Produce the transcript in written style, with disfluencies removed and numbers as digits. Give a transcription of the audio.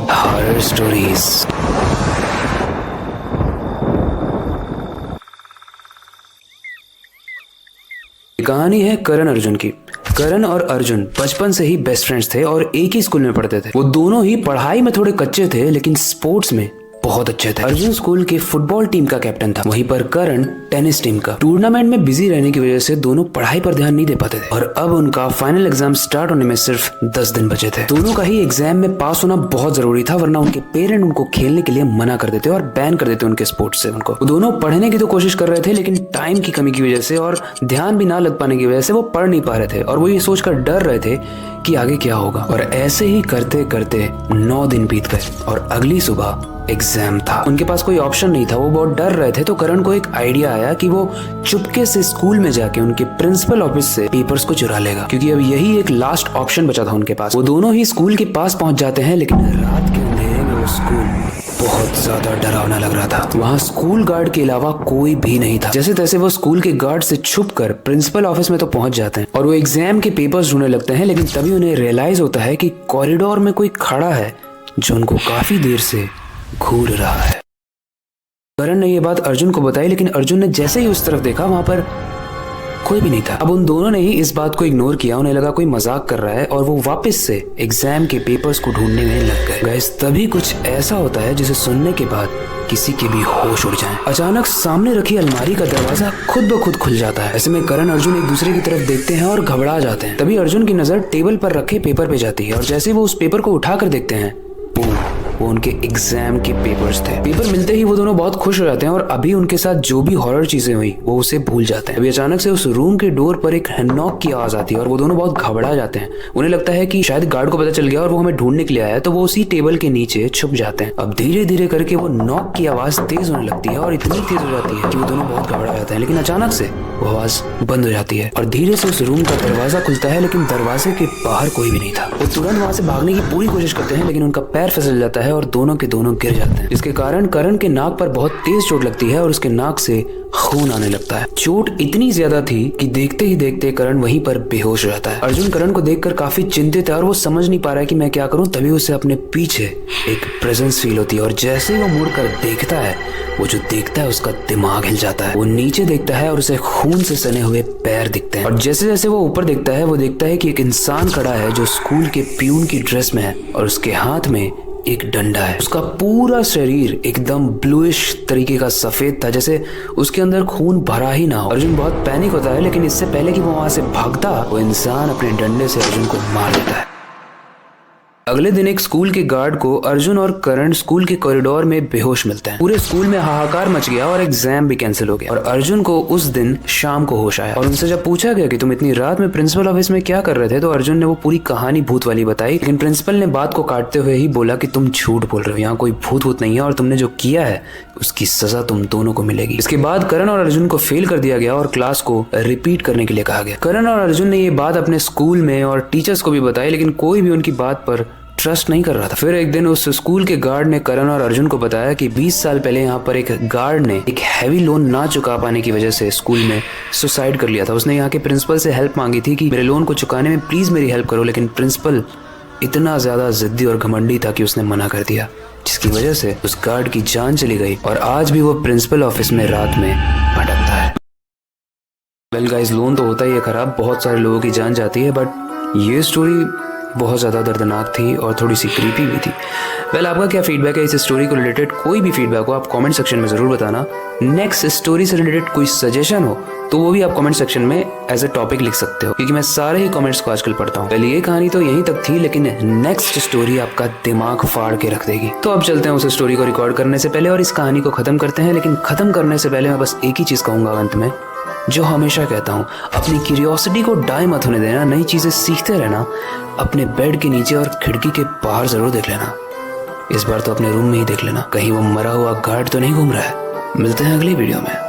Horror stories. कहानी है करण अर्जुन की। करण और अर्जुन बचपन से ही बेस्ट फ्रेंड्स थे और एक ही स्कूल में पढ़ते थे। वो दोनों ही पढ़ाई में थोड़े कच्चे थे लेकिन स्पोर्ट्स में बहुत अच्छे थे। अर्जुन स्कूल के फुटबॉल टीम का कैप्टन था, वहीं पर करण टेनिस टीम का। टूर्नामेंट में बिजी रहने की वजह से दोनों पढ़ाई पर ध्यान नहीं दे पाते थे और अब उनका फाइनल एग्जाम स्टार्ट होने में सिर्फ 10 दिन बचे थे। दोनों का ही एग्जाम में पास होना बहुत जरूरी था, वरना उनके पेरेंट उनको खेलने के लिए मना कर देते और बैन कर देते उनके स्पोर्ट्स से उनको। वो दोनों पढ़ने की तो कोशिश कर रहे थे लेकिन टाइम की कमी की वजह से और ध्यान भी ना लग पाने की वजह से वो पढ़ नहीं पा रहे थे और वो ये सोचकर डर रहे थे कि आगे क्या होगा। और ऐसे ही करते करते 9 दिन बीत गए और अगली सुबह एग्जाम था। उनके पास कोई ऑप्शन नहीं था, वो बहुत डर रहे थे। तो करण को एक आइडिया आया कि वो चुपके से स्कूल में जाके उनके प्रिंसिपल ऑफिस से पेपर्स को चुरा लेगा, क्योंकि अब यही एक लास्ट ऑप्शन बचा था उनके पास। वो दोनों ही स्कूल के पास पहुंच जाते हैं लेकिन रात के अंधेरे में वो स्कूल बहुत ज्यादा डरावना लग रहा था। वहाँ स्कूल गार्ड के अलावा कोई भी नहीं था। जैसे तैसे वो स्कूल के गार्ड से छुपकर प्रिंसिपल ऑफिस में तो पहुंच जाते हैं और वो एग्जाम के पेपर्स ढूंढने लगते हैं, लेकिन तभी उन्हें रियलाइज होता है कि कॉरिडोर में कोई खड़ा है जो उनको काफी देर से घूर रहा है। करण ने ये बात अर्जुन को बताई, लेकिन अर्जुन ने जैसे ही उस तरफ देखा वहां पर कोई भी नहीं था। अब उन दोनों ने ही इस बात को इग्नोर किया, उन्हें लगा कोई मजाक कर रहा है और वो वापस से एग्जाम के पेपर्स को ढूंढने में लग गए। गाइस, तभी कुछ ऐसा होता है जिसे सुनने के बाद किसी के भी होश उड़ जाए। अचानक सामने रखी अलमारी का दरवाजा खुद ब खुद खुल जाता है। ऐसे में करण अर्जुन एक दूसरे की तरफ देखते हैं और घबरा जाते हैं। तभी अर्जुन की नजर टेबल पर रखे पेपर पे जाती है और जैसे वो उस पेपर को उठाकर देखते हैं, वो उनके एग्जाम के पेपर्स थे। पेपर मिलते ही वो दोनों बहुत खुश हो जाते हैं और अभी उनके साथ जो भी हॉरर चीजें हुई वो उसे भूल जाते हैं। अभी अचानक से उस रूम के डोर पर एक नॉक की आवाज आती है और वो दोनों बहुत घबरा जाते हैं। उन्हें लगता है कि शायद गार्ड को पता चल गया और वो हमें ढूंढने के लिए आया, तो वो उसी टेबल के नीचे छुप जाते हैं। अब धीरे धीरे करके वो नॉक की आवाज तेज होने लगती है और इतनी तेज हो जाती है कि वो दोनों बहुत घबरा जाते हैं। लेकिन अचानक से वो आवाज बंद हो जाती है और धीरे से उस रूम का दरवाजा खुलता है, लेकिन दरवाजे के बाहर कोई भी नहीं था। वो तुरंत वहां से भागने की पूरी कोशिश करते हैं लेकिन उनका पैर फिसल जाता है और दोनों के दोनों गिर जाते हैं, जिसके कारण करण के नाक पर बहुत तेज चोट लगती है और उसके नाक से खून आने लगता है। चोट इतनी ज्यादा थी कि देखते ही देखते करण वहीं पर बेहोश हो जाता है। अर्जुन करण को देखकर काफी चिंतित है और वो समझ नहीं पा रहा है कि मैं क्या करूं। तभी उसे अपने पीछे एक प्रेजेंस फील होती है और जैसे ही वो मुड़कर देखता है, वो जो देखता है उसका दिमाग हिल जाता है। वो नीचे देखता है और उसे खून से सने हुए पैर दिखते हैं और जैसे जैसे वो ऊपर देखता है, वो देखता है कि एक इंसान खड़ा है जो स्कूल के प्यून की ड्रेस में है और उसके हाथ में एक डंडा है। उसका पूरा शरीर एकदम ब्लूइश तरीके का सफेद था, जैसे उसके अंदर खून भरा ही ना हो। अर्जुन बहुत पैनिक होता है, लेकिन इससे पहले कि वो वहां से भागता, वो इंसान अपने डंडे से अर्जुन को मार देता है। अगले दिन एक स्कूल के गार्ड को अर्जुन और करण स्कूल के कॉरिडोर में बेहोश मिलते हैं। पूरे स्कूल में हाहाकार मच गया और एग्जाम भी कैंसिल हो गया और अर्जुन को उस दिन शाम को होश आया और उनसे जब पूछा गया कि तुम इतनी रात में प्रिंसिपल ऑफिस में क्या कर रहे थे, तो अर्जुन ने वो पूरी कहानी भूत वाली बताई। लेकिन प्रिंसिपल ने बात को काटते हुए ही बोला कि तुम झूठ बोल रहे हो, यहाँ कोई भूत नहीं है और तुमने जो किया है उसकी सजा तुम दोनों को मिलेगी। इसके बाद करण और अर्जुन को फेल कर दिया गया और क्लास को रिपीट करने के लिए कहा गया। करण और अर्जुन ने ये बात अपने स्कूल में और टीचर्स को भी बताई, लेकिन कोई भी उनकी बात पर ट्रस्ट नहीं कर रहा था। फिर एक दिन उस स्कूल के गार्ड ने करण और अर्जुन को बताया कि 20 साल पहले यहाँ पर एक गार्ड ने एक हैवी लोन ना चुका पाने की वजह से स्कूल में सुसाइड कर लिया था। उसने यहाँ के प्रिंसिपल से हेल्प मांगी थी कि मेरे लोन को चुकाने में प्लीज मेरी हेल्प करो, लेकिन प्रिंसिपल इतना ज्यादा जिद्दी और घमंडी था कि उसने मना कर दिया, जिसकी वजह से उस गार्ड की जान चली गई और आज भी वो प्रिंसिपल ऑफिस में रात में भटकता है। वेल गाइस, लोन तो होता ही है खराब, बहुत सारे लोगों की जान जाती है, बट ये स्टोरी बहुत ज़्यादा दर्दनाक थी और थोड़ी सी क्रीपी भी थी। वेल, आपका क्या फीडबैक है इस स्टोरी को रिलेटेड? कोई भी फीडबैक हो आप कमेंट सेक्शन में ज़रूर बताना। नेक्स्ट स्टोरी से रिलेटेड कोई सजेशन हो तो वो भी आप कमेंट सेक्शन में एज ए टॉपिक लिख सकते हो, क्योंकि मैं सारे ही कमेंट्स को आजकल पढ़ता हूँ। वेल, ये कहानी तो यहीं तक थी, लेकिन नेक्स्ट स्टोरी आपका दिमाग फाड़ के रख देगी। तो अब चलते हैं उस स्टोरी को रिकॉर्ड करने से पहले और इस कहानी को खत्म करते हैं। लेकिन खत्म करने से पहले मैं बस एक ही चीज़ कहूँगा अंत में, जो हमेशा कहता हूँ, अपनी क्यूरियोसिटी को डाई मत होने देना, नई चीजें सीखते रहना, अपने बेड के नीचे और खिड़की के बाहर जरूर देख लेना। इस बार तो अपने रूम में ही देख लेना, कहीं वो मरा हुआ गार्ड तो नहीं घूम रहा है। मिलते हैं अगली वीडियो में।